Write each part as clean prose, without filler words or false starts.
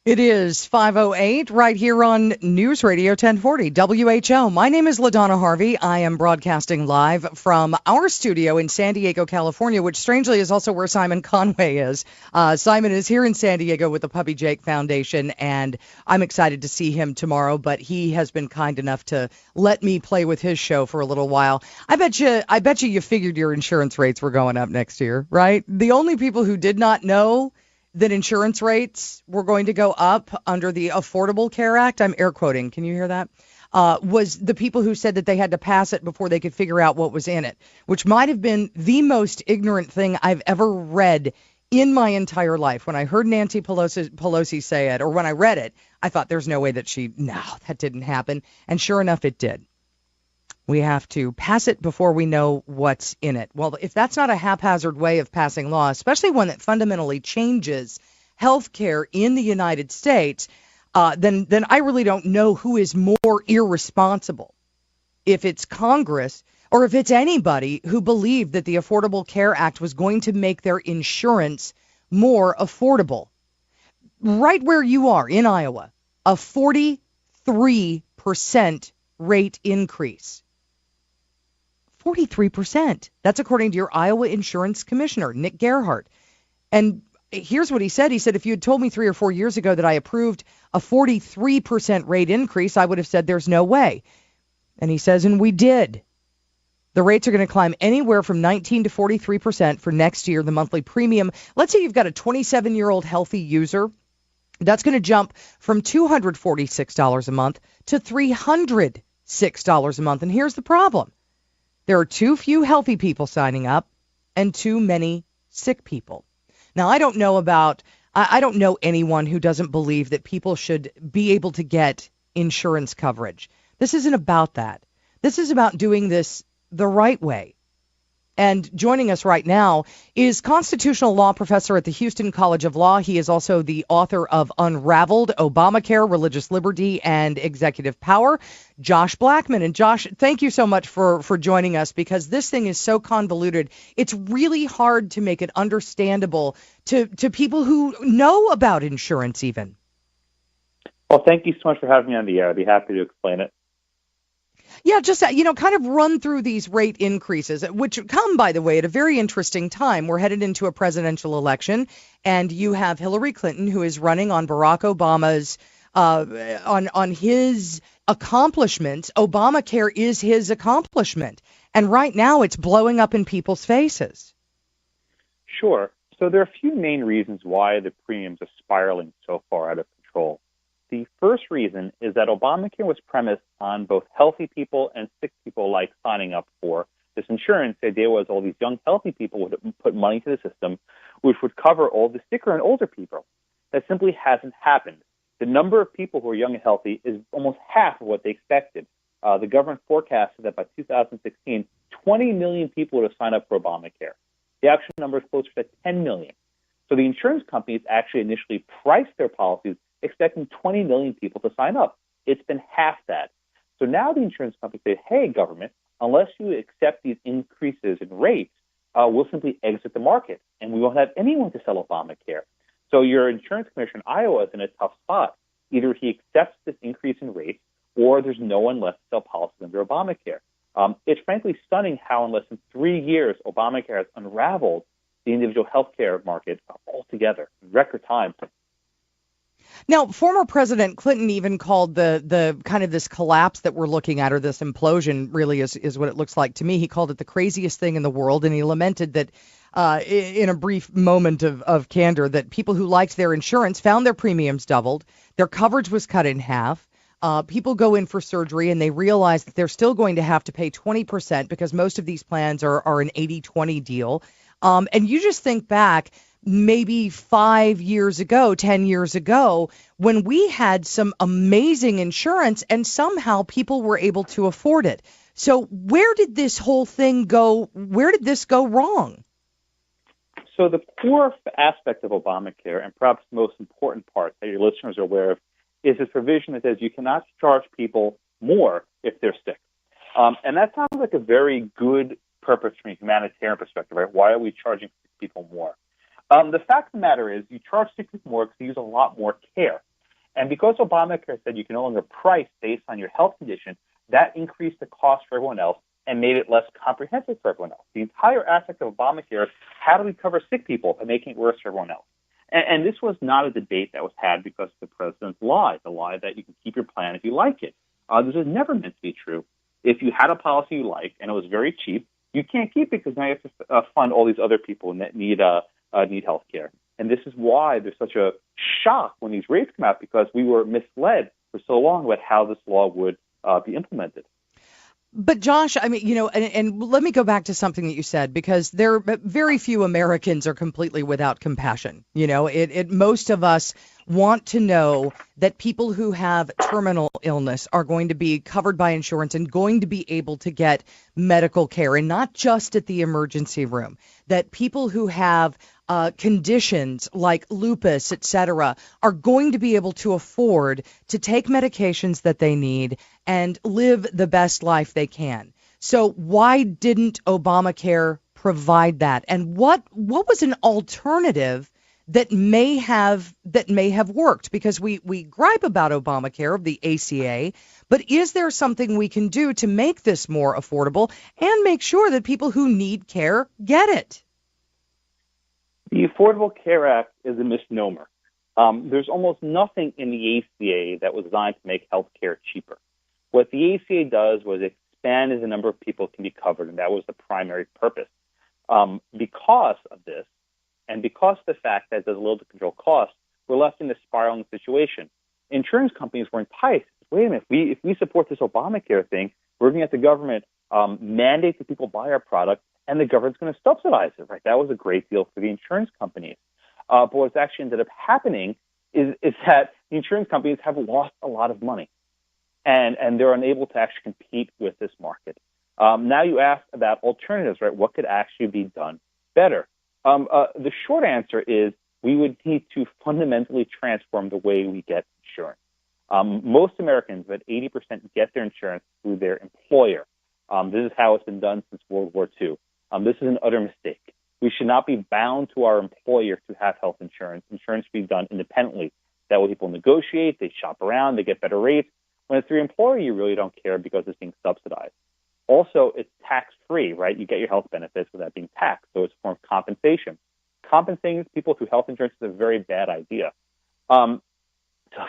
It is 5:08 right here on News Radio 1040 WHO. My name is LaDonna Harvey. I am broadcasting live from our studio in San Diego, California, which strangely is also where Simon Conway is. Simon is here in San Diego with the Puppy Jake Foundation, and I'm excited to see him tomorrow, but he has been kind enough to let me play with his show for a little while. I bet you figured your insurance rates were going up next year, right? The only people who did not know that insurance rates were going to go up under the Affordable Care Act, I'm air quoting, can you hear that? Was the people who said that they had to pass it before they could figure out what was in it, which might have been the most ignorant thing I've ever read in my entire life. When I heard Nancy Pelosi say it, or when I read it, I thought there's no way that that didn't happen. And sure enough, it did. We have to pass it before we know what's in it. Well, if that's not a haphazard way of passing law, especially one that fundamentally changes health care in the United States, then I really don't know who is more irresponsible, if it's Congress or if it's anybody who believed that the Affordable Care Act was going to make their insurance more affordable. Right where you are in Iowa, a 43% rate increase. 43%. That's according to your Iowa Insurance Commissioner, Nick Gerhart. And here's what he said. He said, if you had told me 3 or 4 years ago that I approved a 43% rate increase, I would have said there's no way. And he says, and we did. The rates are going to climb anywhere from 19 to 43% for next year, the monthly premium. Let's say you've got a 27-year-old healthy user. That's going to jump from $246 a month to $306 a month. And here's the problem. There are too few healthy people signing up and too many sick people. Now, I don't know anyone who doesn't believe that people should be able to get insurance coverage. This isn't about that. This is about doing this the right way. And joining us right now is constitutional law professor at the Houston College of Law. He is also the author of Unraveled, Obamacare, Religious Liberty, and Executive Power, Josh Blackman. And Josh, thank you so much for joining us, because this thing is so convoluted. It's really hard to make it understandable to people who know about insurance even. Well, thank you so much for having me on the air. I'd be happy to explain it. Yeah, just, kind of run through these rate increases, which come, by the way, at a very interesting time. We're headed into a presidential election, and you have Hillary Clinton, who is running on Barack Obama's, on his accomplishments. Obamacare is his accomplishment. And right now it's blowing up in people's faces. Sure. So there are a few main reasons why the premiums are spiraling so far out of control. The first reason is that Obamacare was premised on both healthy people and sick people signing up for this insurance. The idea was all these young, healthy people would put money into the system, which would cover all the sicker and older people. That simply hasn't happened. The number of people who are young and healthy is almost half of what they expected. The government forecasted that by 2016, 20 million people would have signed up for Obamacare. The actual number is closer to 10 million. So the insurance companies actually initially priced their policies expecting 20 million people to sign up. It's been half that. So now the insurance companies say, hey, government, unless you accept these increases in rates, we'll simply exit the market, and we won't have anyone to sell Obamacare. So your insurance commissioner in Iowa is in a tough spot. Either he accepts this increase in rates, or there's no one left to sell policies under Obamacare. It's frankly stunning how in less than 3 years, Obamacare has unraveled the individual health care market altogether in record time. Now, former President Clinton even called the kind of this collapse that we're looking at, or this implosion really is what it looks like to me. He called it the craziest thing in the world, and he lamented that in a brief moment of candor that people who liked their insurance found their premiums doubled, their coverage was cut in half. People go in for surgery and they realize that they're still going to have to pay 20% because most of these plans are an 80-20 deal. And you just think back maybe 5 years ago, 10 years ago, when we had some amazing insurance and somehow people were able to afford it. So where did this whole thing go? Where did this go wrong? So the core aspect of Obamacare, and perhaps the most important part that your listeners are aware of, is this provision that says you cannot charge people more if they're sick. And that sounds like a very good purpose from a humanitarian perspective, right? Why are we charging sick people more? The fact of the matter is you charge sick people more because they use a lot more care. And because Obamacare said you can no longer price based on your health condition, that increased the cost for everyone else and made it less comprehensive for everyone else. The entire aspect of Obamacare is how do we cover sick people and making it worse for everyone else? And this was not a debate that was had because of the president's lie, the lie that you can keep your plan if you like it. This was never meant to be true. If you had a policy you liked and it was very cheap, you can't keep it because now you have to fund all these other people that need health care. And this is why there's such a shock when these rates come out, because we were misled for so long about how this law would be implemented. But Josh, I mean, and let me go back to something that you said, because very few Americans are completely without compassion. Most of us want to know that people who have terminal illness are going to be covered by insurance and going to be able to get medical care, and not just at the emergency room. That people who have conditions like lupus, et cetera, are going to be able to afford to take medications that they need and live the best life they can. So why didn't Obamacare provide that? And what was an alternative that may have worked? Because we gripe about Obamacare, the ACA, but is there something we can do to make this more affordable and make sure that people who need care get it? The Affordable Care Act is a misnomer. There's almost nothing in the ACA that was designed to make health care cheaper. What the ACA does was expand the number of people who can be covered, and that was the primary purpose. Because of this, and because of the fact that it does a little to control costs, we're left in this spiraling situation. Insurance companies were enticed. Wait a minute, if we support this Obamacare thing, we're going to have the government mandate that people buy our product, and the government's going to subsidize it, right? That was a great deal for the insurance companies. But what's actually ended up happening is that the insurance companies have lost a lot of money, and they're unable to actually compete with this market. Now you asked about alternatives, right? What could actually be done better? The short answer is we would need to fundamentally transform the way we get insurance. Most Americans, about 80%, get their insurance through their employer. This is how it's been done since World War II. This is an utter mistake. We should not be bound to our employer to have health insurance. Insurance should be done independently. That way people negotiate, they shop around, they get better rates. When it's through your employer, you really don't care because it's being subsidized. Also, it's tax-free, right? You get your health benefits without being taxed, so it's a form of compensation. Compensating people through health insurance is a very bad idea. So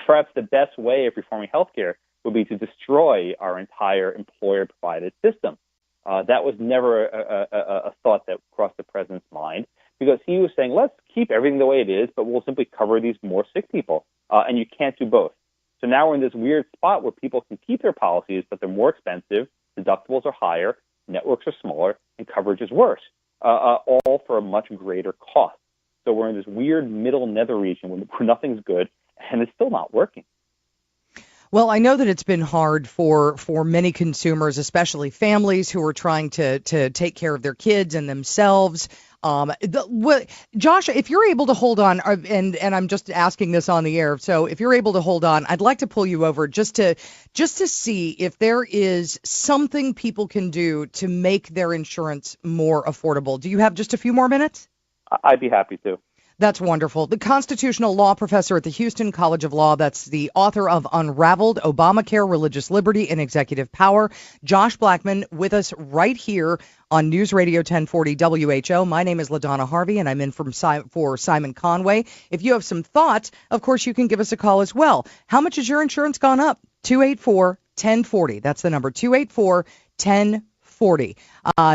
perhaps the best way of reforming healthcare would be to destroy our entire employer-provided system. That was never a thought that crossed the president's mind, because he was saying, let's keep everything the way it is, but we'll simply cover these more sick people, and you can't do both. So now we're in this weird spot where people can keep their policies, but they're more expensive, deductibles are higher, networks are smaller, and coverage is worse, all for a much greater cost. So we're in this weird middle nether region where nothing's good, and it's still not working. Well, I know that it's been hard for many consumers, especially families who are trying to take care of their kids and themselves. Josh, if you're able to hold on, and I'm just asking this on the air, so if you're able to hold on, I'd like to pull you over just to see if there is something people can do to make their insurance more affordable. Do you have just a few more minutes? I'd be happy to. That's wonderful. The constitutional law professor at the Houston College of Law, that's the author of Unraveled, Obamacare, Religious Liberty, and Executive Power, Josh Blackman, with us right here on News Radio 1040 WHO. My name is LaDonna Harvey, and I'm in for Simon Conway. If you have some thoughts, of course, you can give us a call as well. How much has your insurance gone up? 284-1040. That's the number, 284-1040.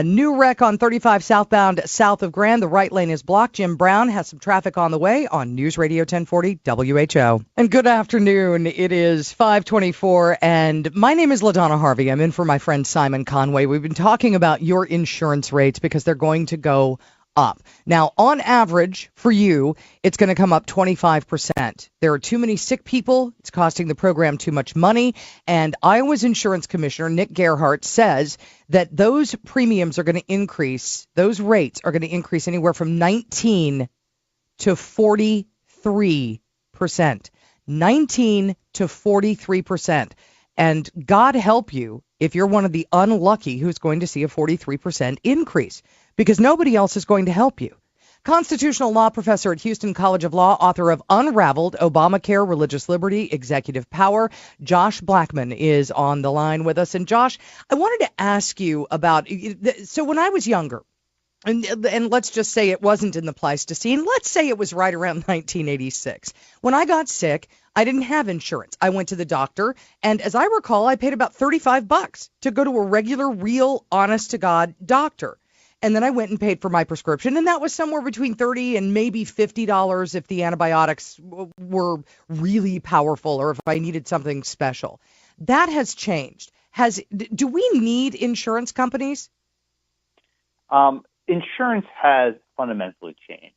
New wreck on 35 southbound south of Grand. The right lane is blocked. Jim Brown has some traffic on the way on News Radio 1040 WHO. And good afternoon. It is 5:24, and my name is LaDonna Harvey. I'm in for my friend Simon Conway. We've been talking about your insurance rates because they're going to go up. Now, on average, for you, it's going to come up 25%. There are too many sick people. It's costing the program too much money. And Iowa's insurance commissioner, Nick Gerhart, says that those premiums are going to increase, those rates are going to increase anywhere from 19 to 43%. 19 to 43%. And God help you if you're one of the unlucky who's going to see a 43% increase, because nobody else is going to help you. Constitutional law professor at Houston College of Law, author of Unraveled, Obamacare, Religious Liberty, Executive Power. Josh Blackman is on the line with us. And Josh, I wanted to ask you about, so when I was younger, and let's just say it wasn't in the Pleistocene. Let's say it was right around 1986. When I got sick, I didn't have insurance. I went to the doctor, and as I recall, I paid about $35 to go to a regular, real, honest-to-God doctor. And then I went and paid for my prescription, and that was somewhere between $30 and maybe $50 if the antibiotics were really powerful or if I needed something special. That has changed. Do we need insurance companies? Insurance has fundamentally changed.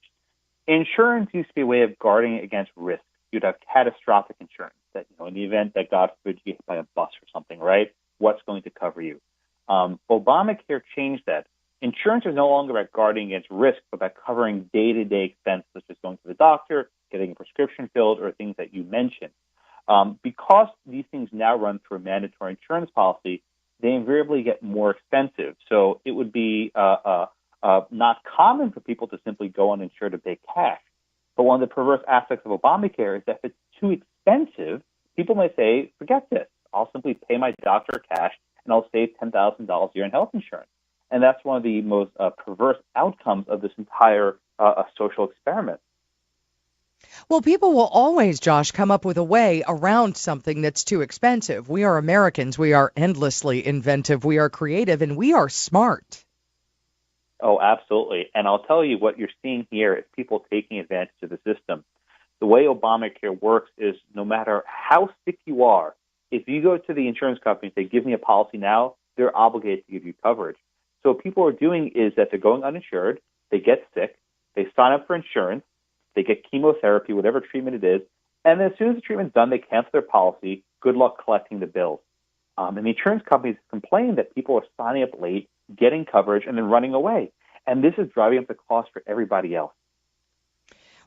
Insurance used to be a way of guarding against risk. You'd have catastrophic insurance that, in the event that, God forbid, you get hit by a bus or something, right? What's going to cover you? Obamacare changed that. Insurance is no longer about guarding against risk, but about covering day-to-day expenses, such as going to the doctor, getting a prescription filled, or things that you mentioned. Because these things now run through a mandatory insurance policy, they invariably get more expensive. So it would be not common for people to simply go uninsured to pay cash. But one of the perverse aspects of Obamacare is that if it's too expensive, people may say, forget this. I'll simply pay my doctor cash and I'll save $10,000 a year in health insurance. And that's one of the most perverse outcomes of this entire social experiment. Well, people will always, Josh, come up with a way around something that's too expensive. We are Americans. We are endlessly inventive. We are creative, and we are smart. Oh, absolutely. And I'll tell you what you're seeing here is people taking advantage of the system. The way Obamacare works is no matter how sick you are, if you go to the insurance company and say, give me a policy now, they're obligated to give you coverage. So what people are doing is that they're going uninsured, they get sick, they sign up for insurance, they get chemotherapy, whatever treatment it is, and then as soon as the treatment's done, they cancel their policy. Good luck collecting the bills. And the insurance companies complain that people are signing up late, getting coverage, and then running away. And this is driving up the cost for everybody else.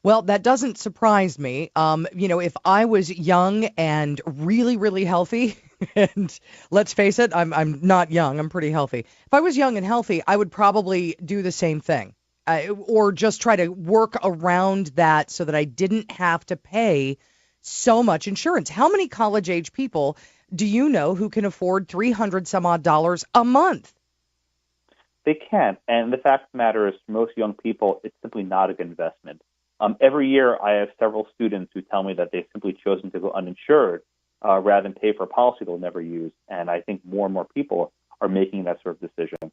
Well, that doesn't surprise me. If I was young and really, really healthy, and let's face it, I'm not young, I'm pretty healthy. If I was young and healthy, I would probably do the same thing. Or just try to work around that so that I didn't have to pay so much insurance. How many college-age people do you know who can afford $300 some odd a month? They can't. And the fact of the matter is, for most young people, it's simply not a good investment. Every year, I have several students who tell me that they've simply chosen to go uninsured rather than pay for a policy they'll never use. And I think more and more people are making that sort of decision.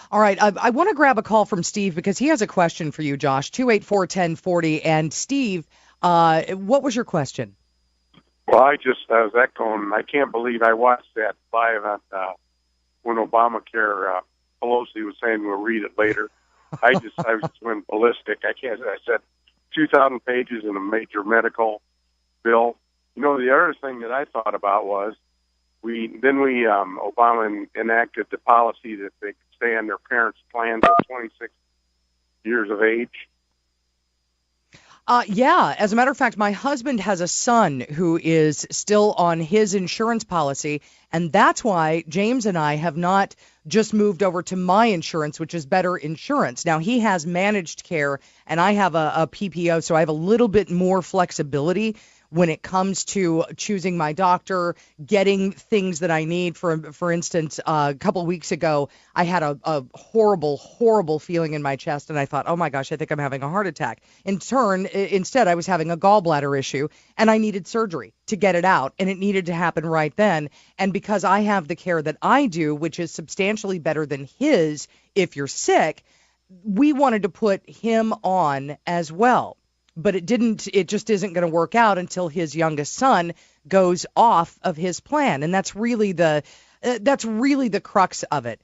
All right. I want to grab a call from Steve because he has a question for you, Josh. 284-1040. And Steve, what was your question? Well, I was echoing. I can't believe I watched that live on when Obamacare. Pelosi was saying we'll read it later. I was went ballistic. I said 2,000 pages in a major medical bill. The other thing that I thought about was Obama enacted the policy that they could stay on their parents' plan till 26 years of age. Yeah. As a matter of fact, my husband has a son who is still on his insurance policy, and that's why James and I have not just moved over to my insurance, which is better insurance. Now, he has managed care, and I have a PPO, so I have a little bit more flexibility when it comes to choosing my doctor, getting things that I need. For instance, a couple of weeks ago, I had a horrible, horrible feeling in my chest, and I thought, oh my gosh, I think I'm having a heart attack. Instead, I was having a gallbladder issue, and I needed surgery to get it out, and it needed to happen right then. And because I have the care that I do, which is substantially better than his if you're sick, we wanted to put him on as well. But it just isn't going to work out until his youngest son goes off of his plan. And that's really the crux of it.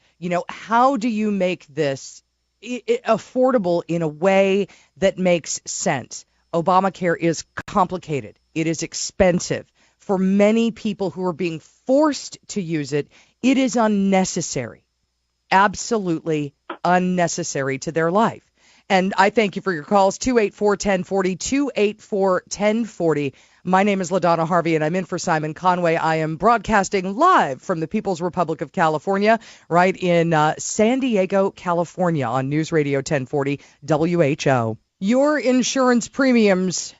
How do you make this affordable in a way that makes sense? Obamacare is complicated. It is expensive. For many people who are being forced to use it, it is unnecessary. Absolutely unnecessary to their life. And I thank you for your calls, 284-1040, 284-1040. My name is LaDonna Harvey, and I'm in for Simon Conway. I am broadcasting live from the People's Republic of California, right in San Diego, California, on News Radio 1040 WHO. Your insurance premiums